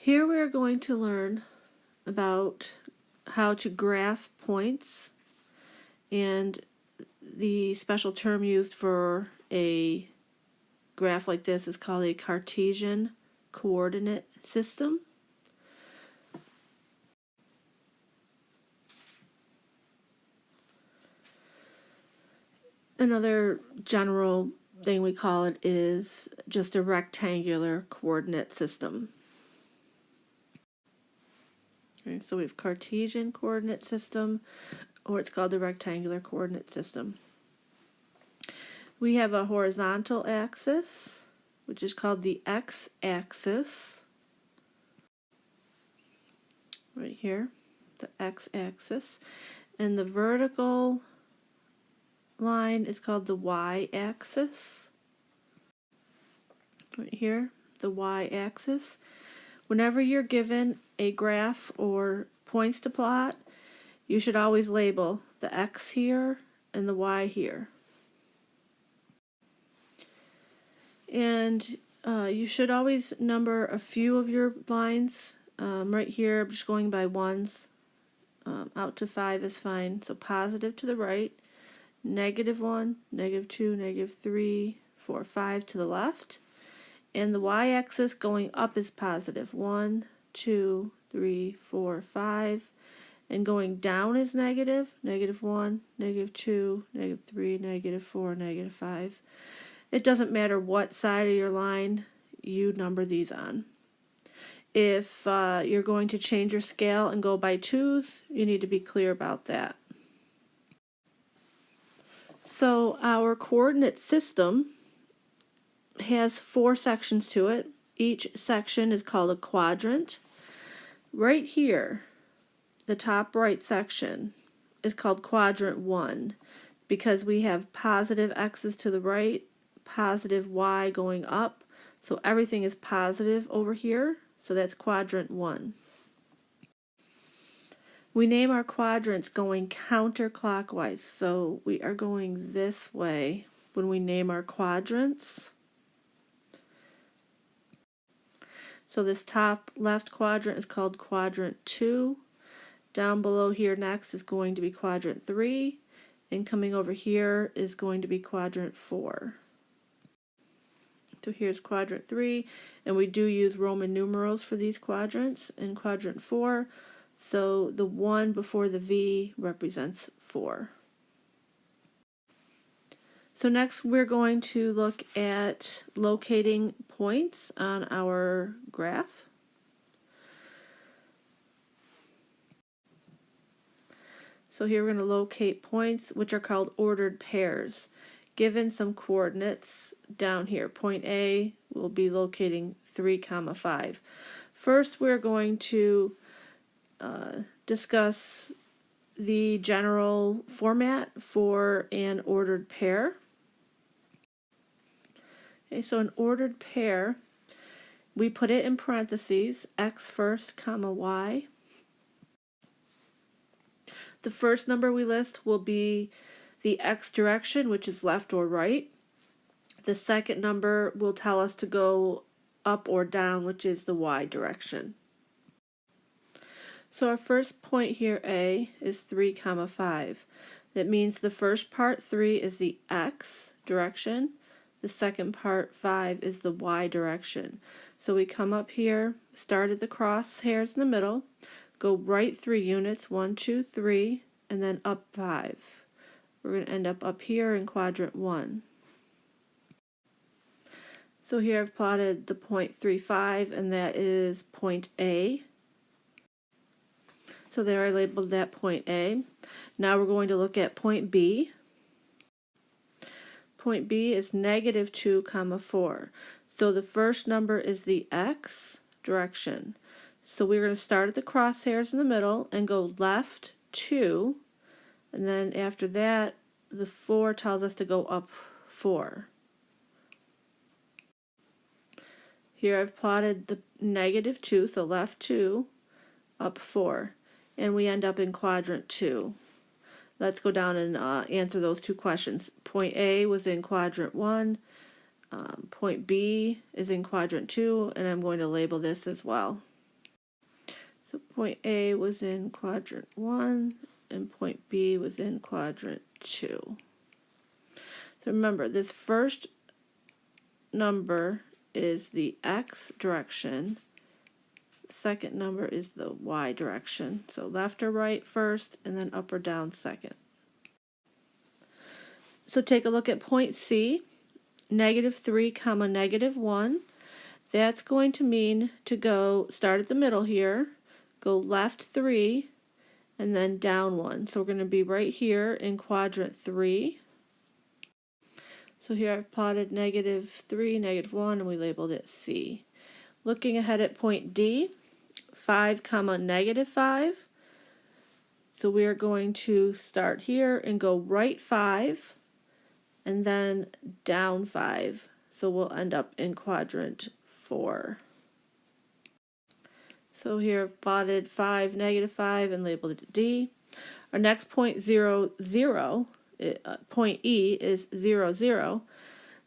Here we are going to learn about how to graph points, and the special term used for a graph like this is called a Cartesian coordinate system. Another general thing we call it is just a rectangular coordinate system. Okay, so we have Cartesian coordinate system, or it's called the rectangular coordinate system. We have a horizontal axis, which is called the x-axis, right here, the x-axis, and the vertical line is called the y-axis, right here, the y-axis. Whenever you're given a graph or points to plot, you should always label the x here and the y here. And you should always number a few of your lines. Right here, I'm just going by ones. Out to 5 is fine. So positive to the right, -1, -2, -3, 4, 5 to the left. And the y-axis going up is positive. 1, 2, 3, 4, 5. And going down is negative. -1, -2, -3, -4, -5. It doesn't matter what side of your line you number these on. If you're going to change your scale and go by 2s, you need to be clear about that. So our coordinate system has 4 sections to it. Each section is called a quadrant. Right here, the top right section is called quadrant 1 because we have positive x's to the right, positive y going up, so everything is positive over here, so that's quadrant 1. We name our quadrants going counterclockwise, so we are going this way when we name our quadrants. So this top left quadrant is called quadrant 2. Down below here next is going to be quadrant 3, and coming over here is going to be quadrant 4. So here's quadrant 3, and we do use Roman numerals for these quadrants. In quadrant 4, so the 1 before the V represents 4. So next we're going to look at locating points on our graph. So here we're going to locate points which are called ordered pairs. Given some coordinates down here, point A will be locating 3, 5. First we're going to discuss the general format for an ordered pair. Okay, so an ordered pair, we put it in parentheses, x first, y. The first number we list will be the x direction, which is left or right. The second number will tell us to go up or down, which is the y direction. So our first point here, A, is 3, 5. That means the first part, 3, is the x direction. The second part, 5, is the y direction. So we come up here, start at the crosshairs in the middle, go right 3 units, 1, 2, 3, and then up 5. We're going to end up here in quadrant 1. So here I've plotted the point 3, 5, and that is point A. So there I labeled that point A. Now we're going to look at point B. Point B is -2, 4. So the first number is the x direction. So we're going to start at the crosshairs in the middle and go left 2, and then after that the 4 tells us to go up 4. Here I've plotted the -2, so left 2, up 4, and we end up in quadrant 2. Let's go down and answer those 2 questions. Point A was in quadrant 1, point B is in quadrant 2, and I'm going to label this as well. So point A was in quadrant 1 and point B was in quadrant 2. So remember, this first number is the x direction. Second number is the y direction. So left or right first, and then up or down second. So take a look at point C, -3, -1. That's going to mean to go, start at the middle here, go left 3, and then down 1. So we're going to be right here in quadrant 3. So here I've plotted -3, -1, and we labeled it C. Looking ahead at point D, 5, -5. So we are going to start here and go right 5, and then down 5. So we'll end up in quadrant 4. So here I've plotted 5, -5, and labeled it D. Our next point, 0, 0, point E is 0, 0.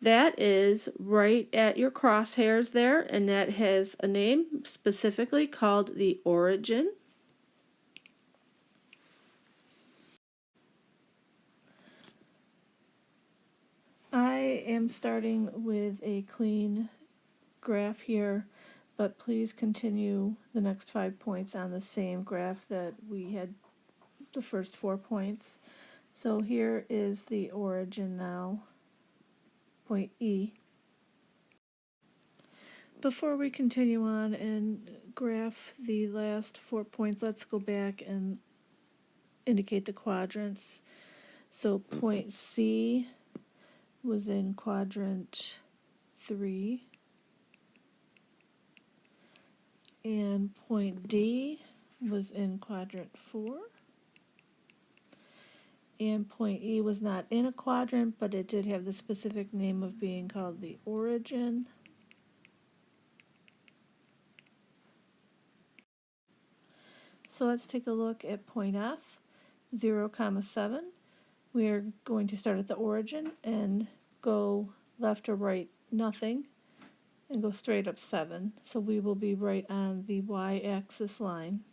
That is right at your crosshairs there, and that has a name specifically called the origin. I am starting with a clean graph here, but please continue the next 5 points on the same graph that we had the first 4 points. So here is the origin now, point E. Before we continue on and graph the last 4 points, let's go back and indicate the quadrants. So point C was in quadrant 3, and point D was in quadrant 4, and point E was not in a quadrant, but it did have the specific name of being called the origin. So let's take a look at point F, 0, 7. We are going to start at the origin and go left or right, nothing, and go straight up 7. So we will be right on the y-axis line.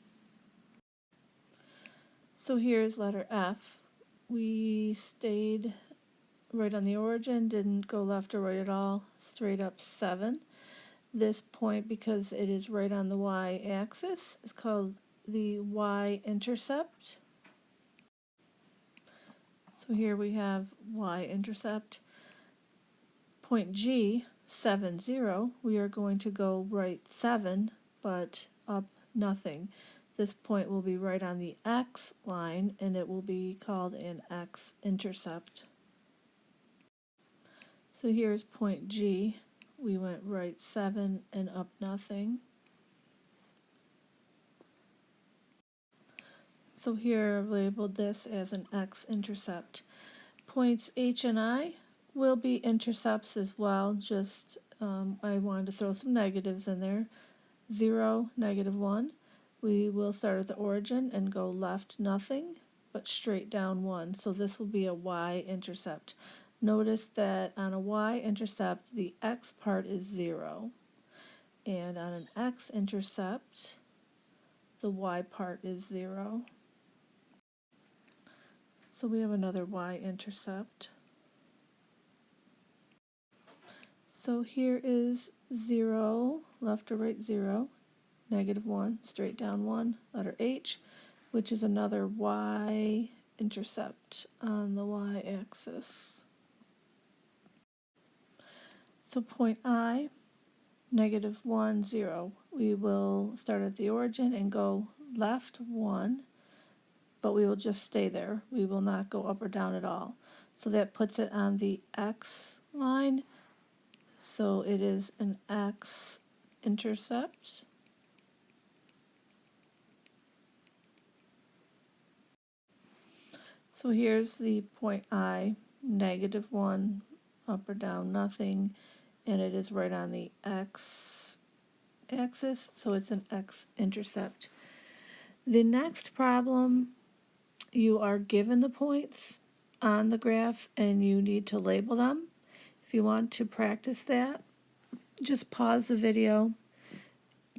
So here's letter F. We stayed right on the origin, didn't go left or right at all, straight up 7. This point, because it is right on the y-axis, is called the y-intercept. So here we have y-intercept. Point G, 7, 0, we are going to go right 7, but up nothing. This point will be right on the x line, and it will be called an x-intercept. So here's point G. We went right 7 and up nothing. So here I've labeled this as an x-intercept. Points H and I will be intercepts as well, just I wanted to throw some negatives in there. 0, -1. We will start at the origin and go left nothing, but straight down 1. So this will be a y-intercept. Notice that on a y-intercept, the x part is 0. And on an x-intercept, the y part is 0. So we have another y-intercept. So here is 0, left or right 0, -1, straight down 1, letter H, which is another y-intercept on the y-axis. So point I, -1, 0. We will start at the origin and go left 1, but we will just stay there. We will not go up or down at all. So that puts it on the x line. So it is an x-intercept. So here's the point I, -1, up or down nothing, and it is right on the x-axis, so it's an x-intercept. The next problem, you are given the points on the graph and you need to label them. If you want to practice that, just pause the video,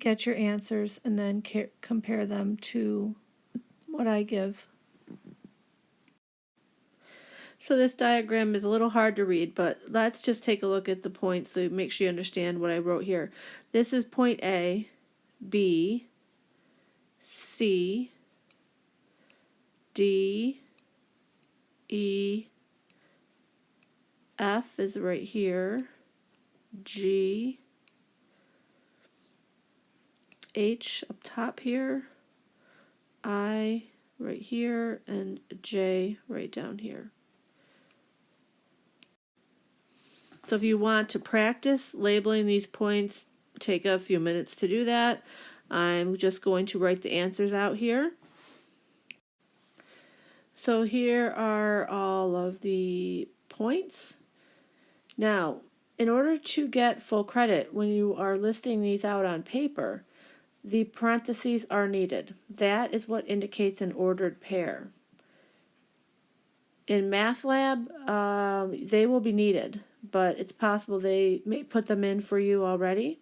get your answers and then compare them to what I give. So this diagram is a little hard to read, but let's just take a look at the points so make sure you understand what I wrote here. This is point A, B, C, D, E, F is right here, G, H up top here, I right here, and J right down here. So if you want to practice labeling these points, take a few minutes to do that. I'm just going to write the answers out here. So here are all of the points. Now, in order to get full credit when you are listing these out on paper, the parentheses are needed. That is what indicates an ordered pair. In MathLab, they will be needed, but it's possible they may put them in for you already.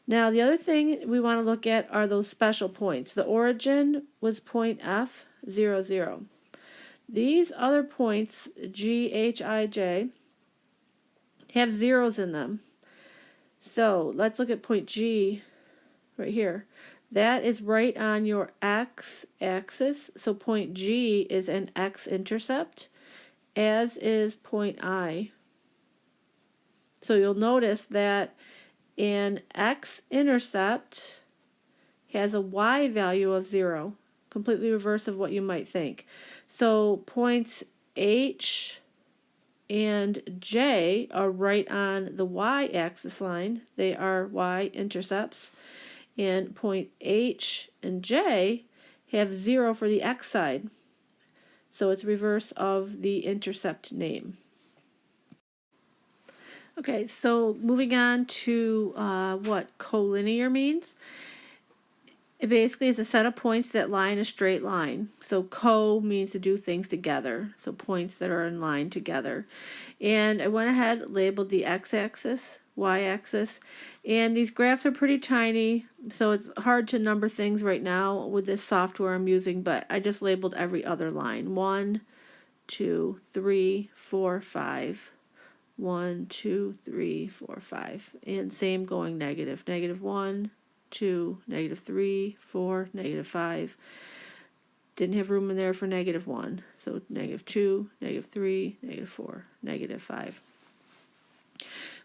Now, the other thing we want to look at are those special points. The origin was point F, 0, 0. These other points, G, H, I, J, have zeros in them. So let's look at point G right here. That is right on your x-axis. So point G is an x-intercept, as is point I. So you'll notice that an x-intercept has a y value of 0, completely reverse of what you might think. So points H and J are right on the y-axis line. They are y-intercepts. And point H and J have 0 for the x side. So it's reverse of the intercept name. Okay, so moving on to what collinear means. It basically is a set of points that lie in a straight line. So co means to do things together. So points that are in line together. And I went ahead, labeled the x-axis, y-axis, and these graphs are pretty tiny, so it's hard to number things right now with this software I'm using, but I just labeled every other line. 1, 2, 3, 4, 5. 1, 2, 3, 4, 5. And same going negative. Negative 1, 2, negative 3, 4, negative 5. Didn't have room in there for negative 1. So negative 2, negative 3, negative 4, negative 5.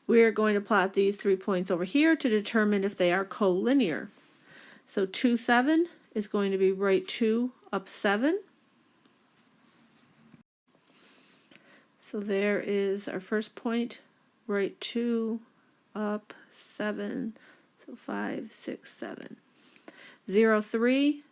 We're going to plot these 3 points over here to determine if they are collinear. So 2, 7 is going to be right 2 up 7. So there is our first point, right 2 up 7. So 5, 6, 7. 0, 3.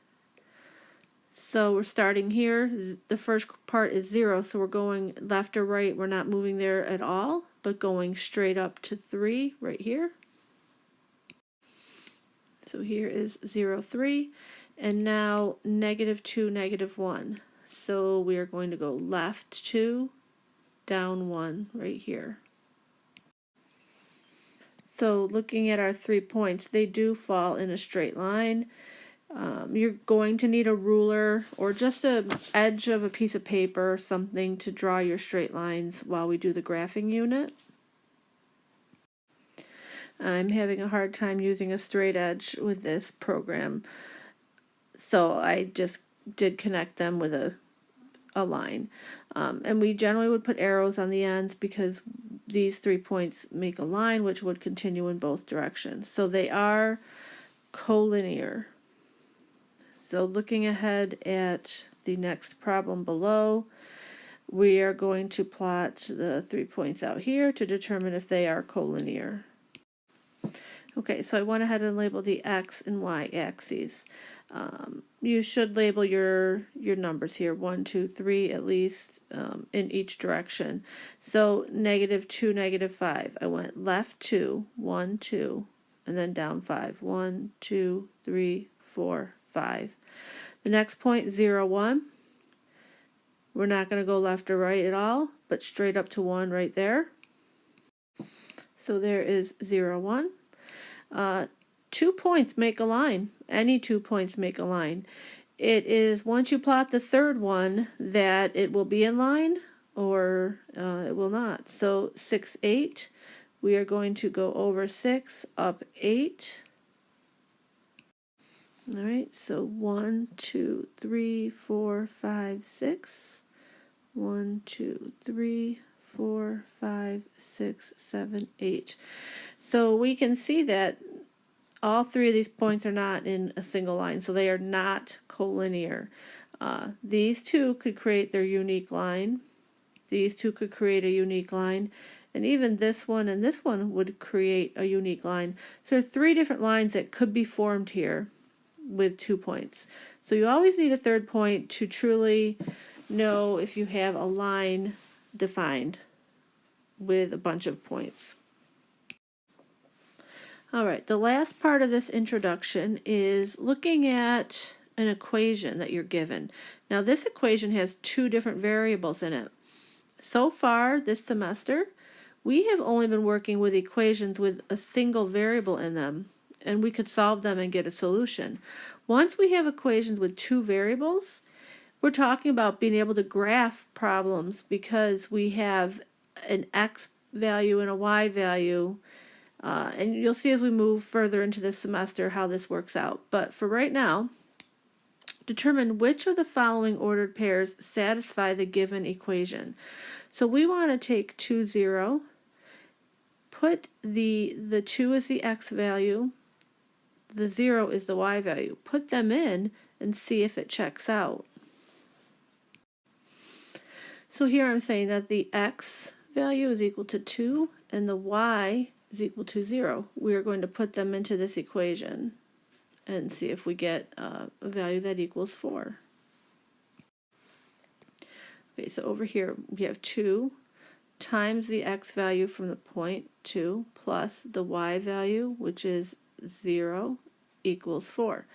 So we're starting here. The first part is 0, so we're going left or right. We're not moving there at all, but going straight up to 3 right here. So here is 0, 3. And now negative 2, negative 1. So we are going to go left 2, down 1 right here. So looking at our 3 points, they do fall in a straight line. You're going to need a ruler or just an edge of a piece of paper or something to draw your straight lines while we do the graphing unit. I'm having a hard time using a straight edge with this program, so I just did connect them with a line. And we generally would put arrows on the ends because these 3 points make a line which would continue in both directions. So they are collinear. So looking ahead at the next problem below, we are going to plot the 3 points out here to determine if they are collinear. Okay, so I went ahead and labeled the x and y axes. You should label your numbers here, 1, 2, 3 at least, in each direction. So negative 2, negative 5. I went left 2, 1, 2, and then down 5. 1, 2, 3, 4, 5. The next point, 0, 1. We're not going to go left or right at all, but straight up to 1 right there. So there is 0, 1. 2 points make a line. Any 2 points make a line. It is once you plot the third one that it will be in line or it will not. So 6, 8, we are going to go over 6, up 8. All right, so 1, 2, 3, 4, 5, 6. 1, 2, 3, 4, 5, 6, 7, 8. So we can see that all three of these points are not in a single line, so they are not collinear. These two could create their unique line. These two could create a unique line. And even this one and this one would create a unique line. So there are 3 different lines that could be formed here with 2 points. So you always need a third point to truly know if you have a line defined with a bunch of points. All right, the last part of this introduction is looking at an equation that you're given. Now this equation has 2 different variables in it. So far this semester, we have only been working with equations with a single variable in them, and we could solve them and get a solution. Once we have equations with 2 variables, we're talking about being able to graph problems because we have an x value and a y value. And you'll see as we move further into this semester how this works out. But for right now, determine which of the following ordered pairs satisfy the given equation. So we want to take 2, 0, put the 2 is the x value, the 0 is the y value. Put them in and see if it checks out. So here I'm saying that the x value is equal to 2 and the y is equal to 0. We are going to put them into this equation and see if we get a value that equals 4. Okay, so over here we have 2 times the x value from the point 2 plus the y value, which is 0, equals 4.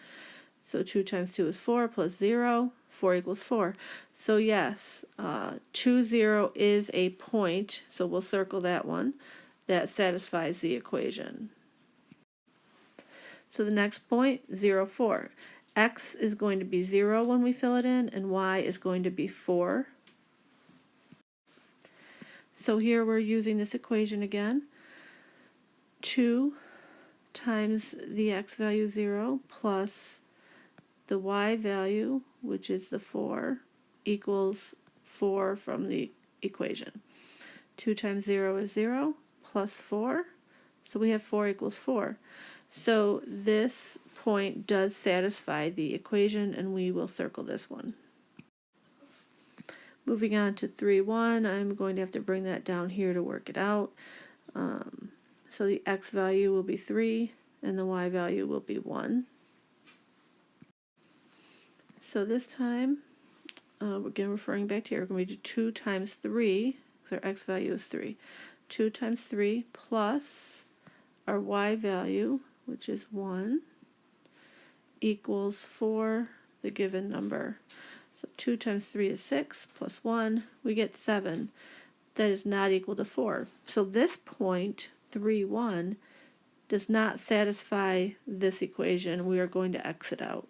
So 2 times 2 is 4 plus 0, 4 equals 4. So yes, 2, 0 is a point, so we'll circle that one, that satisfies the equation. So the next point, 0, 4. X is going to be 0 when we fill it in, and y is going to be 4. So here we're using this equation again. 2 times the x value 0 plus the y value, which is the 4, equals 4 from the equation. 2 times 0 is 0, plus 4, so we have 4 equals 4. So this point does satisfy the equation, and we will circle this one. Moving on to 3, 1, I'm going to have to bring that down here to work it out. So the x value will be 3, and the y value will be 1. So this time, again referring back to here, we're going to do 2 times 3, because our x value is 3. 2 times 3 plus our y value, which is 1, equals 4, the given number. So 2 times 3 is 6, plus 1, we get 7. That is not equal to 4. So this point, 3, 1, does not satisfy this equation. We are going to exit out.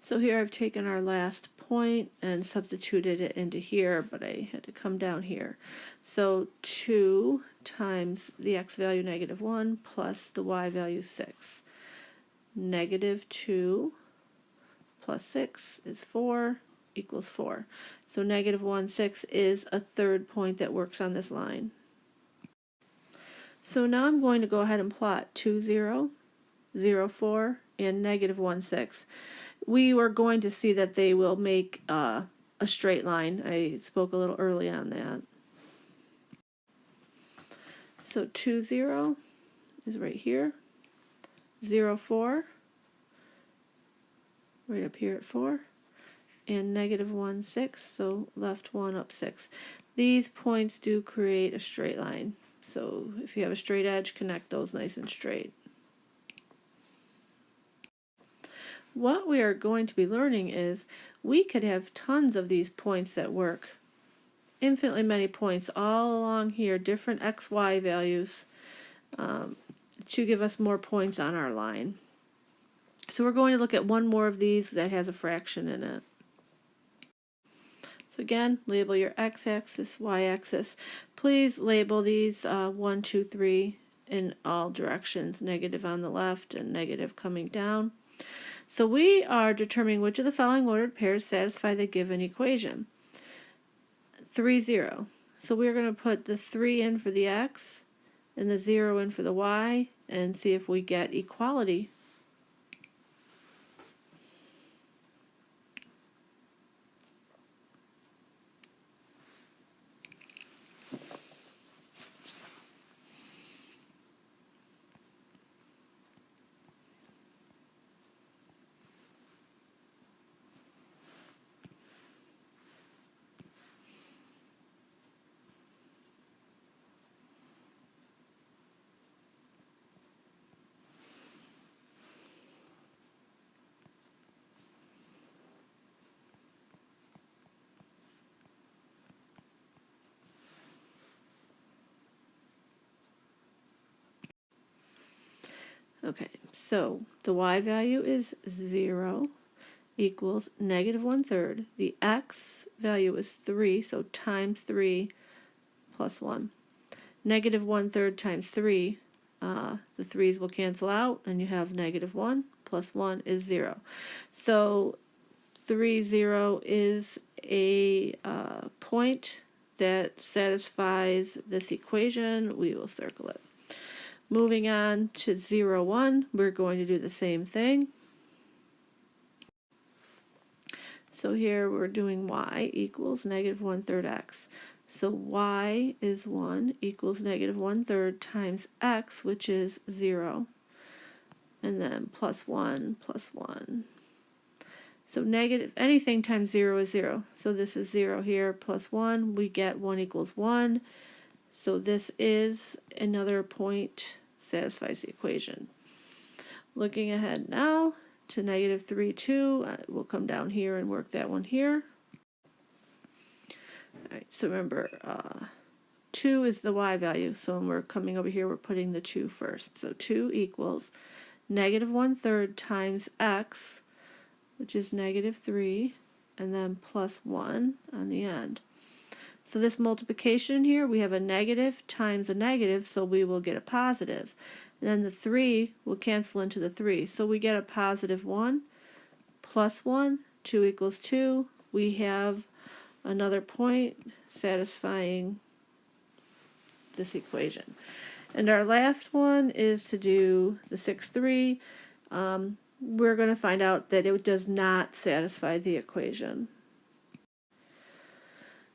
So here I've taken our last point and substituted it into here, but I had to come down here. So 2 times the x value negative 1 plus the y value 6. Negative 2 plus 6 is 4 equals 4. So negative 1, 6 is a third point that works on this line. So now I'm going to go ahead and plot 2, 0, 0, 4, and negative 1, 6. We were going to see that they will make a straight line. I spoke a little early on that. So 2, 0 is right here. 0, 4, right up here at 4. And negative 1, 6, so left 1, up 6. These points do create a straight line. So if you have a straight edge, connect those nice and straight. What we are going to be learning is we could have tons of these points that work. Infinitely many points all along here, different x, y values to give us more points on our line. So we're going to look at one more of these that has a fraction in it. So again, label your x-axis, y-axis. Please label these 1, 2, 3 in all directions, negative on the left and negative coming down. So we are determining which of the following ordered pairs satisfy the given equation. 3, 0. So we're going to put the 3 in for the x and the 0 in for the y and see if we get equality. Okay, so the y value is 0 equals negative 1/3. The x value is 3, so times 3 plus 1. Negative 1/3 times 3, the 3's will cancel out, and you have negative 1 plus 1 is 0. So 3, 0 is a point that satisfies this equation. We will circle it. Moving on to 0, 1, we're going to do the same thing. So here we're doing y equals negative 1/3 x. So y is 1 equals negative 1/3 times x, which is 0. And then plus 1 plus 1. So negative, anything times 0 is 0. So this is 0 here plus 1. We get 1 equals 1. So this is another point satisfies the equation. Looking ahead now to negative 3, 2. We'll come down here and work that one here. All right, so remember, 2 is the y value. So when we're coming over here, we're putting the 2 first. So 2 equals negative 1/3 times x, which is negative 3, and then plus 1 on the end. So this multiplication here, we have a negative times a negative, so we will get a positive. And then the 3 will cancel into the 3. So we get a positive 1 plus 1, 2 equals 2. We have another point satisfying this equation. And our last one is to do the 6, 3. We're going to find out that it does not satisfy the equation.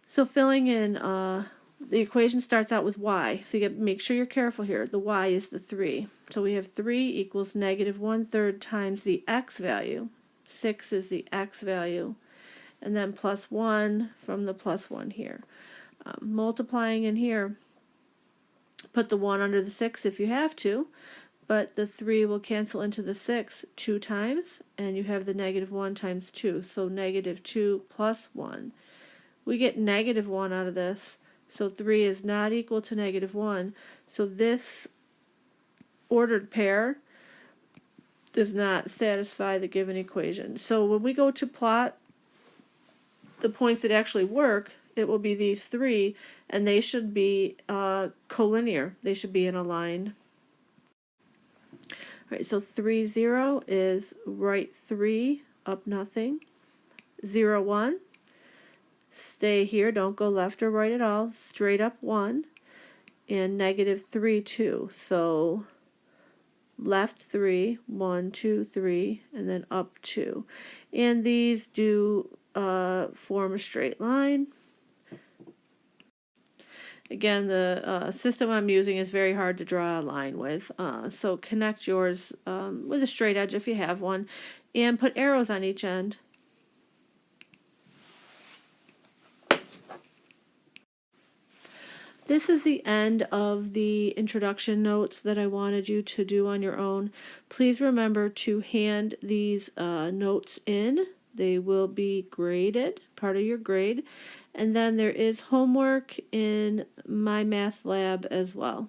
So filling in, the equation starts out with y. So you make sure you're careful here. The y is the 3. So we have 3 equals negative 1/3 times the x value. 6 is the x value. And then plus 1 from the plus 1 here. Multiplying in here, put the 1 under the 6 if you have to. But the 3 will cancel into the 6 2 times. And you have the negative 1 times 2. So negative 2 plus 1. We get negative 1 out of this, so 3 is not equal to negative 1. So this ordered pair does not satisfy the given equation. So when we go to plot the points that actually work, it will be these 3, and they should be collinear. They should be in a line. All right, so 3, 0 is right 3, up nothing. 0, 1. Stay here, don't go left or right at all, straight up 1, and negative 3, 2. So left 3, 1, 2, 3, and then up 2. And these do form a straight line. Again, the system I'm using is very hard to draw a line with, so connect yours with a straight edge if you have one, and put arrows on each end. This is the end of the introduction notes that I wanted you to do on your own. Please remember to hand these notes in. They will be graded, part of your grade. And then there is homework in my math lab as well.